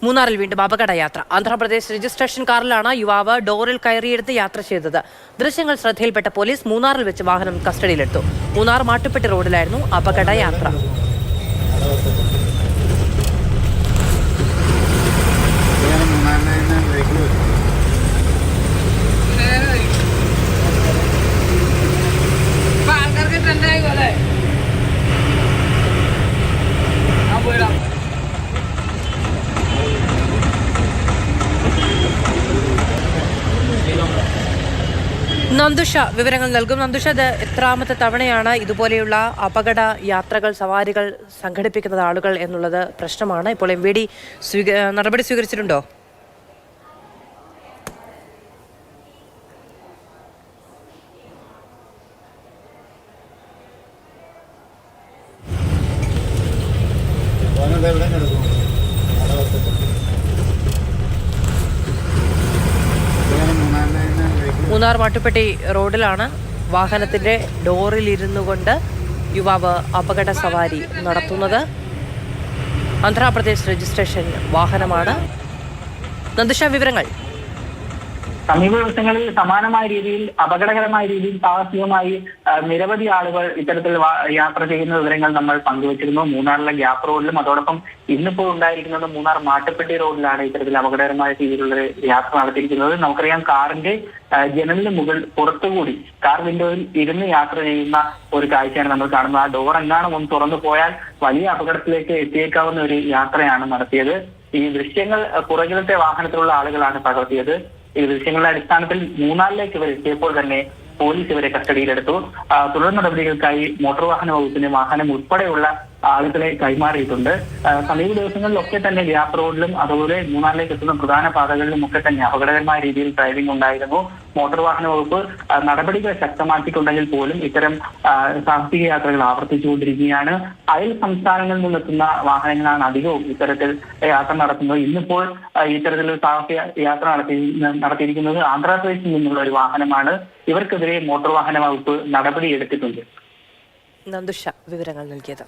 മൂന്നാറിൽ വീണ്ടും അപകടയാത്ര. ആന്ധ്രാപ്രദേശ് രജിസ്ട്രേഷൻ കാറിലാണ് യുവാവ് ഡോറിൽ കയറിയെടുത്ത് യാത്ര ചെയ്തത്. ദൃശ്യങ്ങൾ ശ്രദ്ധയിൽപ്പെട്ട പോലീസ് മൂന്നാറിൽ വെച്ച് വാഹനം കസ്റ്റഡിയിലെടുത്തു. മൂന്നാർ മാട്ടുപ്പെട്ടി റോഡിലായിരുന്നു അപകടയാത്ര. നന്ദുഷ വിവരങ്ങൾ നൽകും. നന്ദുഷ, ഇത് എത്രാമത്തെ തവണയാണ് ഇതുപോലെയുള്ള അപകട യാത്രകൾ, സവാരികൾ സംഘടിപ്പിക്കുന്നത് ആളുകൾ എന്നുള്ളത് പ്രശ്നമാണ്. ഇപ്പോൾ MVD നടപടി സ്വീകരിച്ചിട്ടുണ്ടോ? മൂന്നാർ മാട്ടുപ്പെട്ടി റോഡിലാണ് വാഹനത്തിന്റെ ഡോറിലിരുന്നു കൊണ്ട് യുവാവ് അപകട സവാരി നടത്തുന്നത്. ആന്ധ്രാപ്രദേശ് രജിസ്ട്രേഷൻ വാഹനമാണ്. നന്ദുഷ, വിവരങ്ങൾ. സമീപ ദിവസങ്ങളിൽ സമാനമായ രീതിയിൽ അപകടകരമായ രീതിയിൽ സാഹസികമായി നിരവധി ആളുകൾ ഇത്തരത്തിൽ യാത്ര ചെയ്യുന്ന വിവരങ്ങൾ നമ്മൾ പങ്കുവച്ചിരുന്നു. മൂന്നാറിലെ ഗ്യാപ്പ് റോഡിലും അതോടൊപ്പം ഇന്നിപ്പോൾ ഉണ്ടായിരിക്കുന്നത് മൂന്നാർ മാട്ടുപ്പെട്ടി റോഡിലാണ് ഇത്തരത്തിൽ അപകടകരമായ രീതിയിലുള്ള യാത്ര നടത്തിയിരിക്കുന്നത്. നമുക്കറിയാം, കാറിന്റെ ജനലിന് പുറത്തുകൂടി കാർ വിൻഡോയിൽ ഇരുന്ന് യാത്ര ചെയ്യുന്ന ഒരു കാഴ്ചയാണ് നമ്മൾ കാണുന്നത്. ആ ഡോർ എങ്ങാനും ഒന്ന് തുറന്നു പോയാൽ വലിയ അപകടത്തിലേക്ക് എത്തിയേക്കാവുന്ന ഒരു യാത്രയാണ് നടത്തിയത്. ഈ ദൃശ്യങ്ങൾ പുറകിലത്തെ വാഹനത്തിലുള്ള ആളുകളാണ് പകർത്തിയത്. ഈ ദൃശ്യങ്ങളുടെ അടിസ്ഥാനത്തിൽ മൂന്നാറിലേക്ക് ഇവർ എത്തിയപ്പോൾ തന്നെ പോലീസ് ഇവരെ കസ്റ്റഡിയിലെടുത്തു. തുടർ നടപടികൾക്കായി മോട്ടോർ വാഹന വകുപ്പിന് വാഹനം ഉൾപ്പെടെയുള്ള ആളുകളെ കൈമാറിയിട്ടുണ്ട്. സമീപ ദിവസങ്ങളിലൊക്കെ തന്നെ ഗ്യാപ്പ് റോഡിലും അതുപോലെ മൂന്നാറിലേക്ക് എത്തുന്ന പ്രധാന പാതകളിലും ഒക്കെ തന്നെ അപകടകരമായ രീതിയിൽ ഡ്രൈവിംഗ് ഉണ്ടായിരുന്നു. മോട്ടോർ വാഹന വകുപ്പ് നടപടികൾ ശക്തമാക്കിയിട്ടുണ്ടെങ്കിൽ പോലും ഇത്തരം സാഹസിക യാത്രകൾ ആവർത്തിച്ചുകൊണ്ടിരിക്കുകയാണ്. അയൽ സംസ്ഥാനങ്ങളിൽ നിന്നെത്തുന്ന വാഹനങ്ങളാണ് അധികവും ഇത്തരത്തിൽ യാത്ര നടത്തുന്നത്. ഇന്നിപ്പോൾ ഇത്തരത്തിലൊരു സാഹസിക യാത്ര നടത്തിയിരിക്കുന്നത് ആന്ധ്രാപ്രദേശിൽ നിന്നുള്ള ഒരു വാഹനമാണ്. ഇവർക്കെതിരെ മോട്ടോർ വാഹന വകുപ്പ് നടപടി എടുത്തിട്ടുണ്ട്. നന്ദുഷ വിവരങ്ങൾ നൽകിയത്.